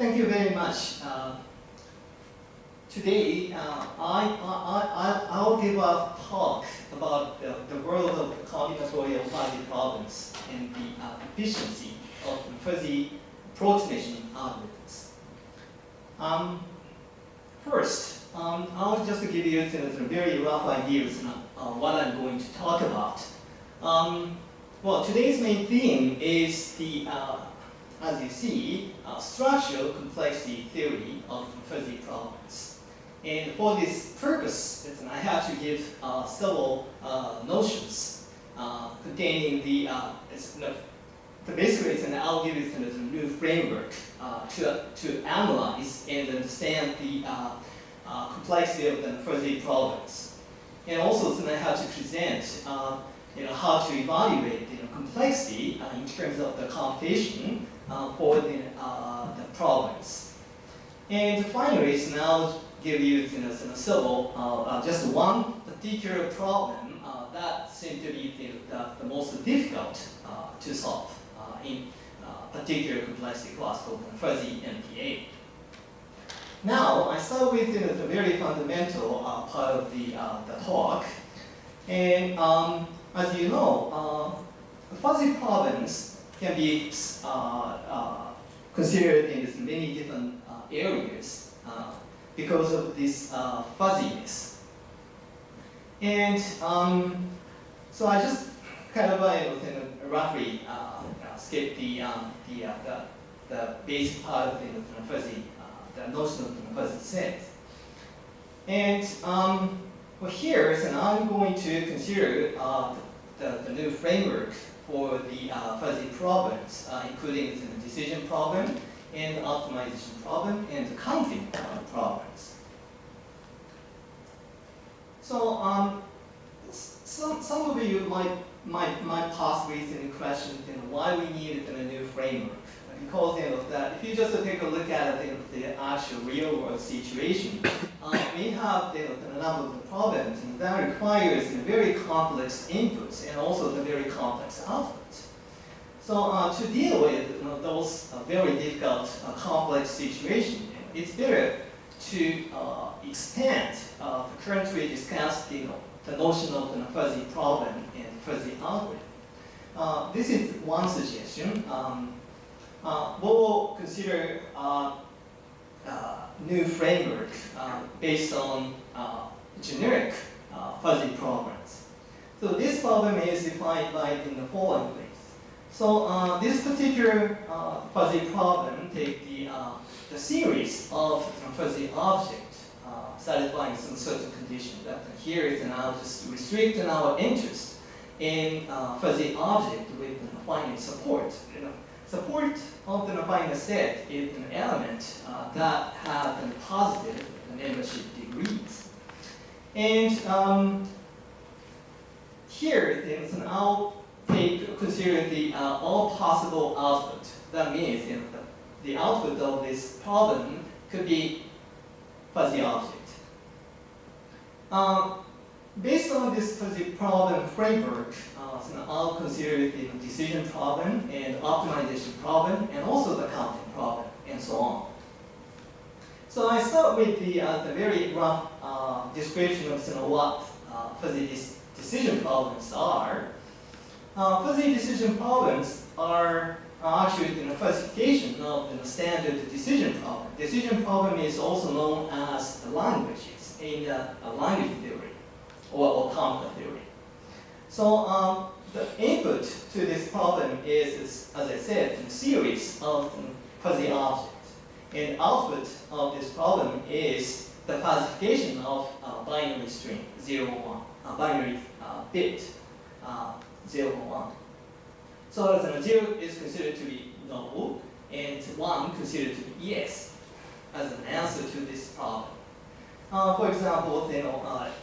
thank you very much. Today, I'll give a talk about the world of combinatorial fuzzy problems and the efficiency of fuzzy approximation algorithms. First, I'll just give you some very rough ideas on what I'm going to talk about. Well, today's main theme is the, as you see, structural complexity theory of fuzzy problems. And for this purpose, I have to give several notions containing basically I'll give you a new framework to analyze and understand the complexity of the fuzzy problems. And also I have to present how to evaluate complexity in terms of the computation for the problems. And finally, I'll give you several, just one particular problem that seems to be the most difficult to solve in particular complexity class called fuzzy MPA. Now, I start with the very fundamental part of the talk. And as you know, fuzzy problems can be considered in many different areas because of this fuzziness. And so I just kind of roughly skip the basic part of the fuzzy, the notion of the fuzzy set. And well, here, I'm going to consider the new framework for the fuzzy problems, including the decision problem and the optimization problem and the counting problems. So some of you might possibly question why we needed a new framework. Because if you just take a look at the actual real world situation, we have a number of problems that requires very complex inputs and also the very complex outputs. So to deal with those very difficult, complex situations, it's better to expand the currently discussed the notion of the fuzzy problem and fuzzy algorithm. This is one suggestion. We'll consider new framework based on generic fuzzy problems. So this problem is defined in the following ways. So this particular fuzzy problem takes the series of fuzzy objects satisfying some certain condition. That here is now just restrict our interest in fuzzy object with finite support. Support of the finite set is an element that has positive membership degrees. And here, I'll consider all possible output. That means the output of this problem could be fuzzy object. Based on this fuzzy problem framework, I'll consider the decision problem and optimization problem and also the counting problem and so on. So I start with the very rough description of what fuzzy decision problems are. Fuzzy decision problems are actually the fuzzification of the standard decision problem. Decision problem is also known as languages in language theory or automata theory. So the input to this problem is, as I said, a series of fuzzy objects. And output of this problem is the fuzzification of binary string 0, 1, binary bit 0, 1. So 0 is considered to be no, and 1 considered to be yes as an answer to this problem. For example,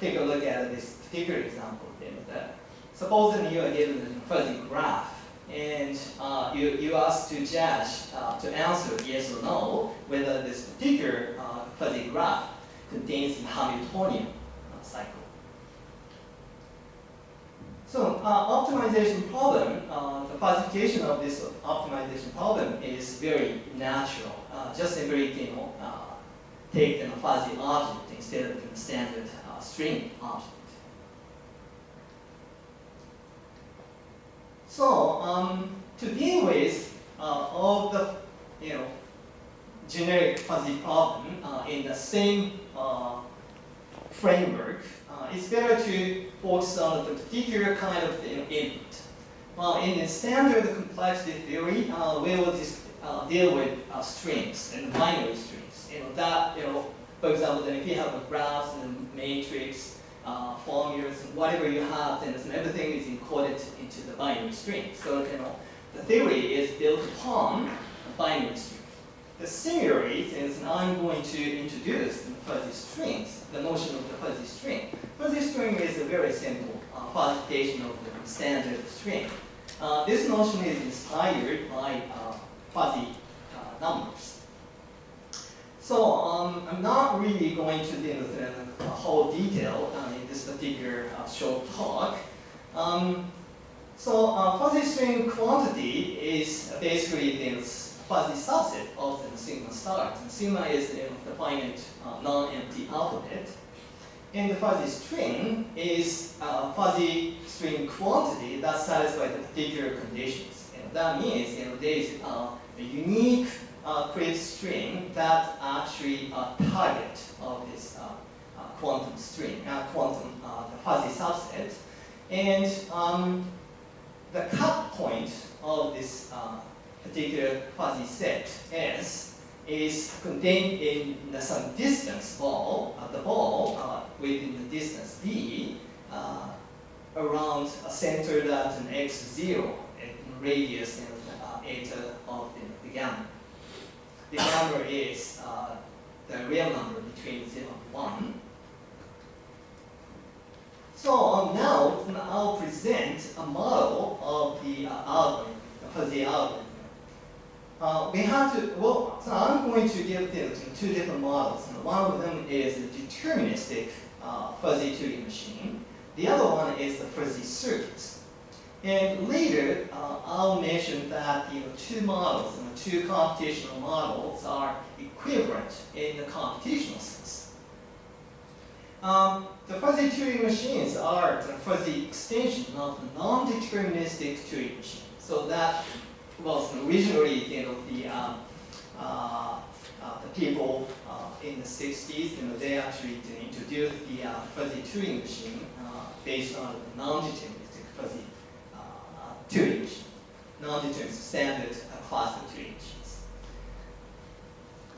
take a look at this particular example. Suppose you are given a fuzzy graph, and you ask to judge, to answer yes or no, whether this particular fuzzy graph contains the Hamiltonian cycle. So optimization problem, the classification of this optimization problem is very natural. Just simply, take a fuzzy object instead of the standard string object. So to deal with all the generic fuzzy problem in the same framework, it's better to focus on the particular kind of input. In the standard complexity theory, we will just deal with strings and binary strings. For example, then if you have a graph and a matrix, formulas, and whatever you have, then everything is encoded into the binary string. So the theory is built upon a binary string. Similarly, since I'm going to introduce the fuzzy strings, the notion of the fuzzy string. Fuzzy string is a very simple classification of the standard string. This notion is inspired by fuzzy numbers. So I'm not really going to deal with the whole detail in this particular short talk. Fuzzy string quantity is basically this fuzzy subset of the sigma stars. And sigma is the finite non-empty alphabet. And the fuzzy string is fuzzy string quantity that satisfies the particular conditions. And that means there is a unique crypt string that actually target of this quantum string, the fuzzy subset. And the cut point of this particular fuzzy set S is contained in some distance ball, the ball within the distance D, around a center at an x0 and radius and eta of the gamma. The gamma is the real number between 0 and 1. So now I'll present a model of the algorithm, the fuzzy algorithm. So I'm going to give two different models. One of them is a deterministic fuzzy Turing machine. The other one is the fuzzy circuits. And later, I'll mention that two models, two computational models are equivalent in the computational sense. The fuzzy Turing machines are the fuzzy extension of the non-deterministic Turing machine. So that was originally, the people in the 60s, they actually introduced the fuzzy Turing machine based on the non-deterministic fuzzy Turing machine, non-deterministic standard classical Turing machines.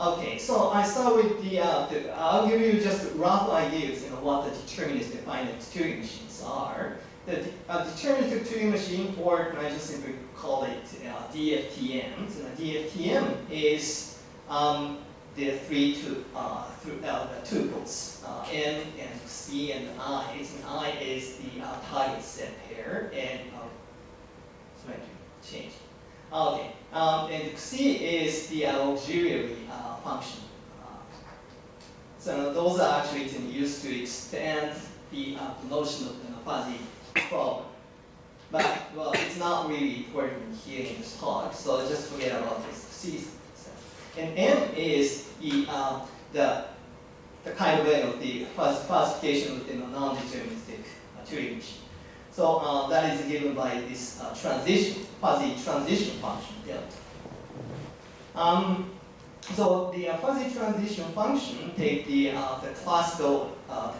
Okay, so I start with I'll give you just rough ideas, what the deterministic finite Turing machines are. The deterministic Turing machine, or I just simply call it DFTM. So the DFTM is the three tuples, N and C and I. And I is the target set pair, and so I can change. Okay, and C is the auxiliary function. So those are actually used to extend the notion of the fuzzy problem. But, well, it's not really important here in this talk, so just forget about this C. And M is the kind of the classification within a non-deterministic Turing machine. So that is given by this fuzzy transition function delta. So the fuzzy transition function take the classical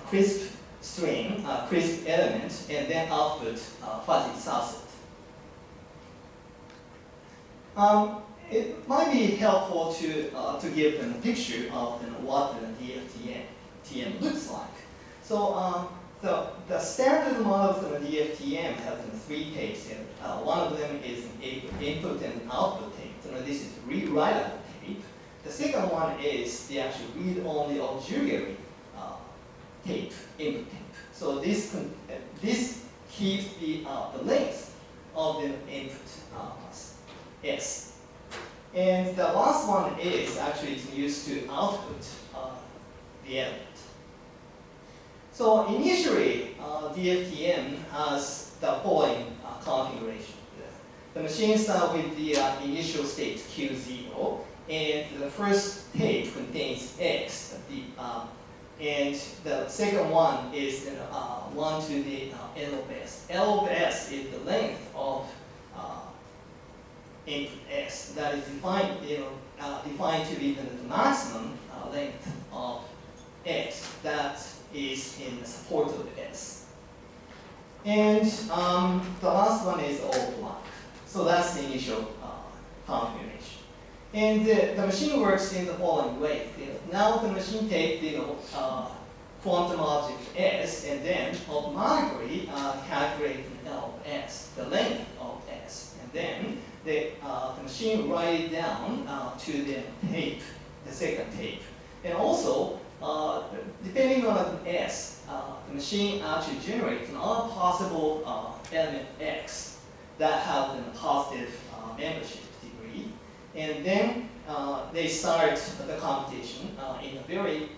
crisp string, crisp element, and then output fuzzy subset. It might be helpful to give them a picture of what the DFTM looks like. So the standard model for the DFTM has three tapes. One of them is an input and output tape. So this is read-write-up tape. The second one is the actual read-only auxiliary tape, input tape. So this keeps the length of the input S. And the last one is actually used to output the element. So initially, DFTM has the following configuration. The machine starts with the initial state Q0, and the first tape contains X, and the second one is 1 to the L of S. L of S is the length of input S that is defined, defined to be the maximum length of X that is in the support of S. And the last one is all blank. So that's the initial configuration. And the machine works in the following way. Now the machine takes quantum object S and then automatically calculate the L of S, the length of S. And then the machine write it down to the tape, the second tape. And also, depending on S, the machine actually generates another possible element X that have a positive membership degree. And then they start the computation in a very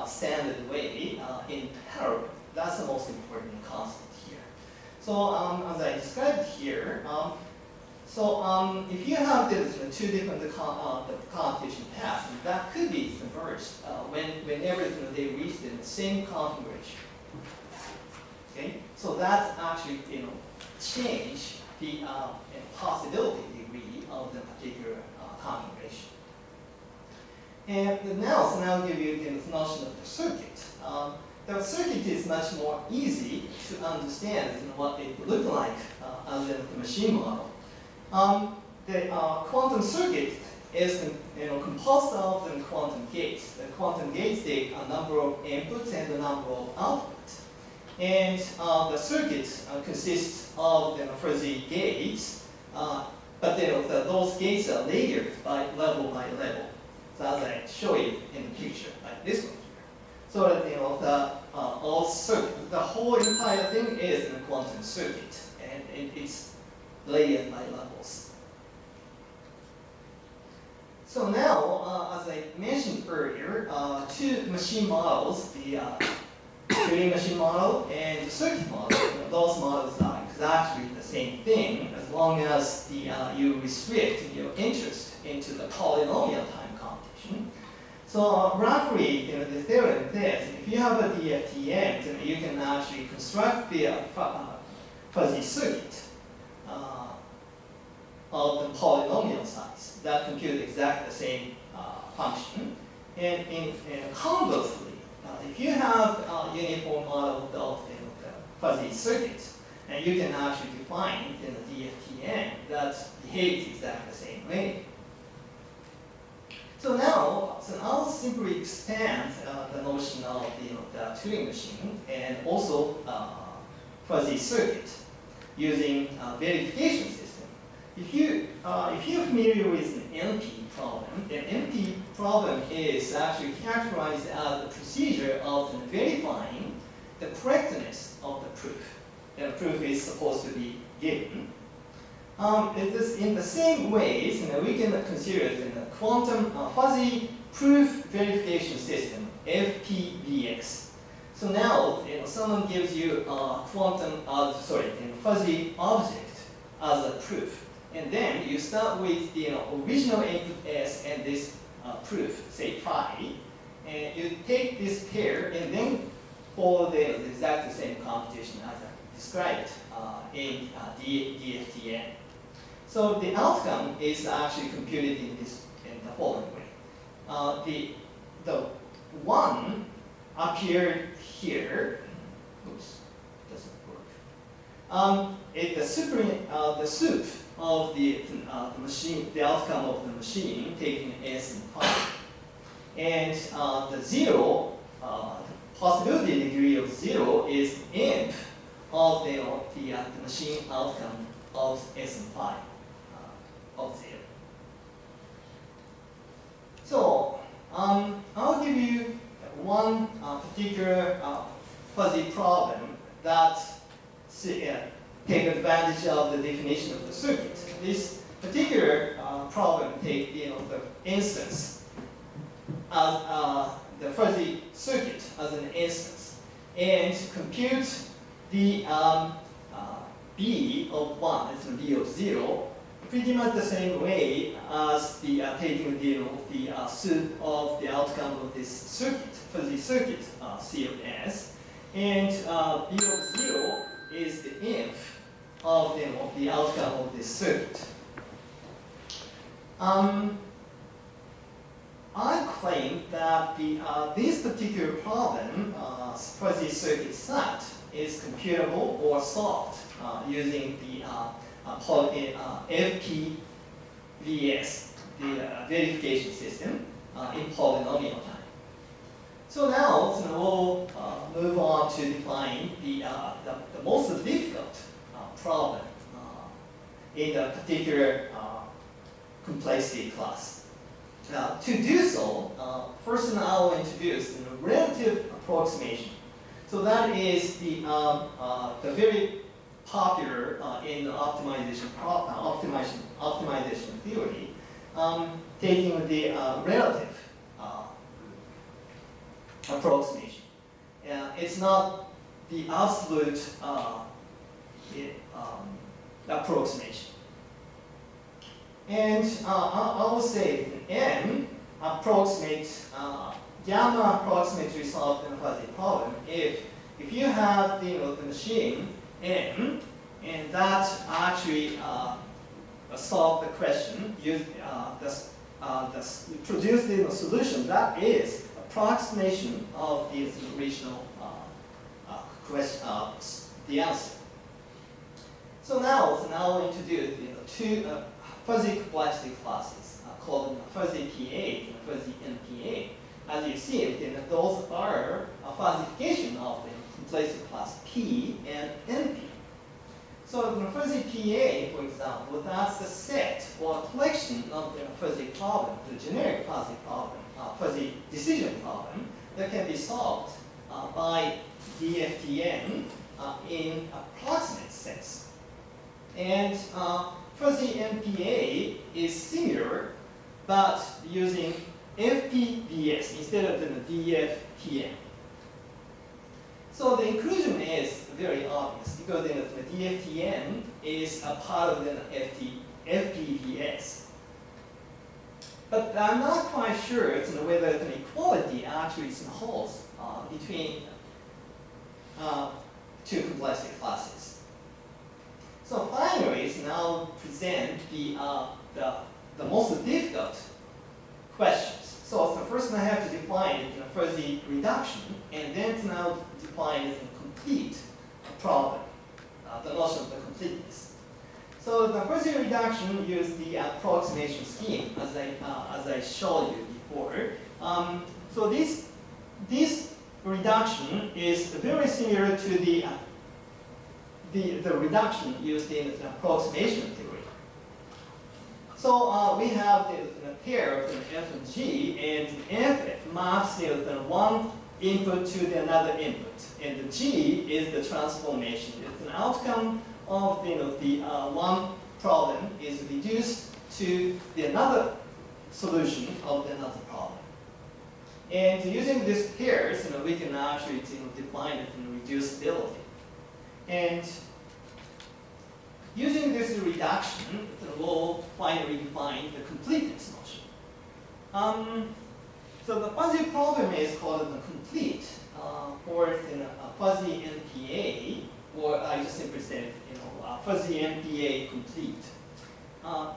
standard way in parallel. That's the most important concept here. So as I described here, if you have these two different computation paths, that could be converged whenever they reach the same configuration. Okay, so that actually change the possibility degree of the particular configuration. And now, I'll give you the notion of the circuit. The circuit is much more easy to understand what it would look like as a machine model. The quantum circuit is composed of the quantum gates. The quantum gates take a number of inputs and a number of outputs. And the circuit consists of fuzzy gates, but those gates are layered by level. So as I show you in the picture, like this one here. So that all circuit, the whole entire thing is a quantum circuit, and it's layered by levels. So now, as I mentioned earlier, two machine models, the Turing machine model and the circuit model, those models are exactly the same thing as long as you restrict your interest into the polynomial time computation. So roughly, the theorem says if you have a DFT, then you can actually construct the fuzzy circuit of the polynomial size that compute exactly the same function. And conversely, if you have a uniform model of the fuzzy circuit, and you can actually define the DFTM that behaves exactly the same way. So now, I'll simply expand the notion of the Turing machine and also fuzzy circuit using a verification system. If you're familiar with an NP problem, an NP problem is actually characterized as the procedure of verifying the correctness of the proof. The proof is supposed to be given. It is in the same ways, we can consider the quantum fuzzy proof verification system, FPVX. So now, someone gives you a quantum, fuzzy object as a proof, and then you start with the original input S and this proof, say phi, and you take this pair and then follow the exactly same computation as I described in DFTN. So the outcome is actually computed in the following way. The one appeared here. Oops, doesn't work. The soup of the machine, the outcome of the machine taking S and phi, and the zero possibility degree of 0 is imp of the machine outcome of S and phi of 0. So I'll give you one particular fuzzy problem that take advantage of the definition of the circuit. This particular problem takes the instance as the fuzzy circuit as an instance and compute the B of 1 is B of 0, pretty much the same way as the taking the suit of the outcome of this circuit, fuzzy circuit C of S, and B of 0 is the inf of the outcome of this circuit. I claim that this particular problem, fuzzy circuit set, is computable or solved using the FPVS, the verification system, in polynomial time. So now we'll move on to define the most difficult problem in the particular complexity class. To do so, first I will introduce the relative approximation. So that is the very popular in optimization theory, taking the relative approximation. It's not the absolute approximation. And I will say N approximates, gamma approximates to resolve the fuzzy problem if you have the machine N, and that actually solve the question, produce the solution that is approximation of the original question, the answer. So now we'll introduce two fuzzy complexity classes called fuzzy PA and fuzzy NPA. As you see, those are a fuzzification of the complexity class P and NP. So the fuzzy PA, for example, that's the set or collection of the fuzzy problem, the generic fuzzy problem, fuzzy decision problem that can be solved by DFTN in approximate sense. And fuzzy NPA is similar, but using FPVS instead of the DFTN. So the inclusion is very obvious because the DFTN is a part of the FPVS. But I'm not quite sure whether the equality actually holds between two complexity classes. So finally, now present the most difficult questions. So first I have to define fuzzy reduction, and then now define the complete problem, the notion of the completeness. So the fuzzy reduction use the approximation scheme as I showed you before. So this reduction is very similar to the reduction used in the approximation theory. So we have the pair of the f and g, and f maps the one input to the another input, and the g is the transformation. It's an outcome of the one problem is reduced to the another solution of the another problem. And using these pairs, we can actually define it in reducibility. And using this reduction, we'll finally define the completeness notion. So the fuzzy problem is called the complete for a fuzzy NPA, or I just simply said, fuzzy NPA complete.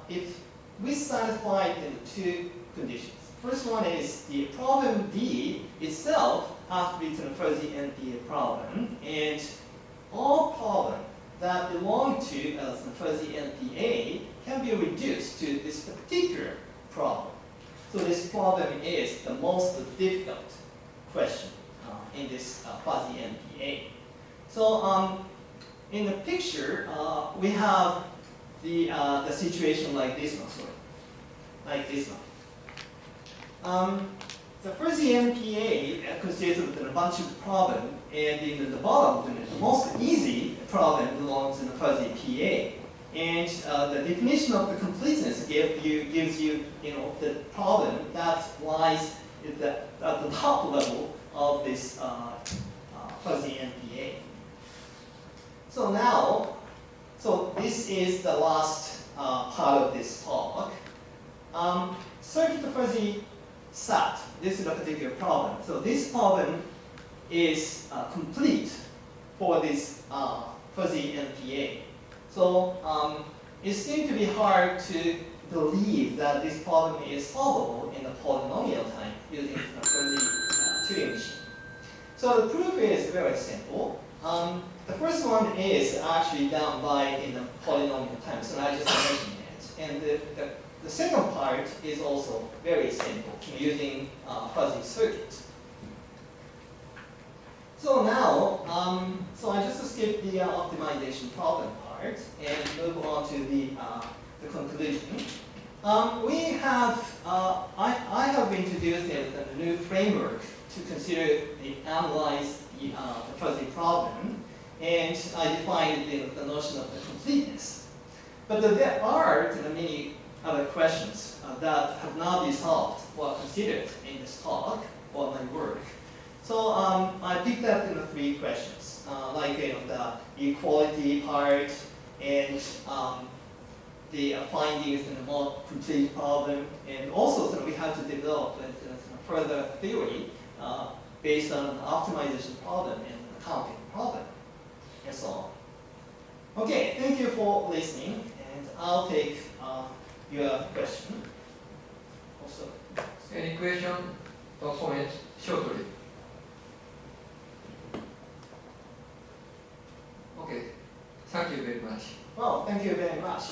If we satisfy the two conditions. First one is the problem D itself has to be a fuzzy NPA problem, and all problems that belong to as the fuzzy NPA can be reduced to this particular problem. So this problem is the most difficult question in this fuzzy NPA. So in the picture, we have the situation like this one, like this one. The fuzzy NPA consists of a bunch of problems, and in the bottom, the most easy problem belongs in the fuzzy PA. And the definition of the completeness gives you the problem that lies at the top level of this fuzzy NPA. So now So this is the last part of this talk. Circuit fuzzy SAT, this is a particular problem. So this problem is complete for this fuzzy NPA. So it seems to be hard to believe that this problem is solvable in the polynomial time using a fuzzy Turing machine. So the proof is very simple. The first one is actually done in the polynomial time, so I just mentioned it. And the second part is also very simple, using fuzzy circuit. So now, so I just skipped the optimization problem part and move on to the conclusion. I have introduced a new framework to consider analyze the fuzzy problem, and I defined the notion of the completeness. But there are many other questions that have not been solved or considered in this talk or my work. So I picked up 3 questions, like the equality part and the findings in the more complete problem, and also we have to develop further theory based on the optimization problem and the counting problem, and so on. Okay, thank you for listening, and I'll take your question. Also, any question or comment shortly? Okay, thank you very much. well, thank you very much.